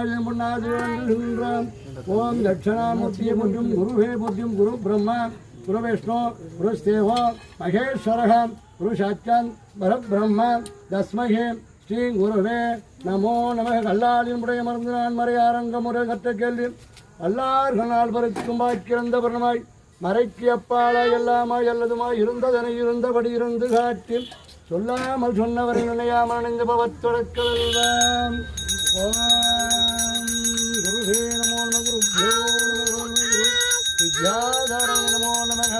வாழும் பொன்னாதின்றாம். ஓம் தட்சிணாமூர்த்தியை போற்றும் குருவே போற்றும் குரு பிரம்மா குரு விஷ்ணு குரு தேவோ மகேஸ்வரः குரு சாட்சாத் பரபிரம்ம தஸ்மஹே ஸ்ரீ குருவே நமோ நமக. கல்லாளினுடைய மருந்து நான் மறையாரங்க முறை கற்ற கேள்வி அல்லார்கள் பறிக்கும் வாய்க்கிறந்த பரணமாய் மறைக்கு அப்பாலாய் எல்லாமாய் அல்லதுமாய் இருந்ததனை இருந்தபடி இருந்து காட்டி சொல்லாமல் சொன்னவரை நினையாமல் நினைந்த பவத்தொடக்கலாம். ஓம் குருவே நமோ நம குருभ्यो நமோ நம வித்யாதரே நமோ நமக.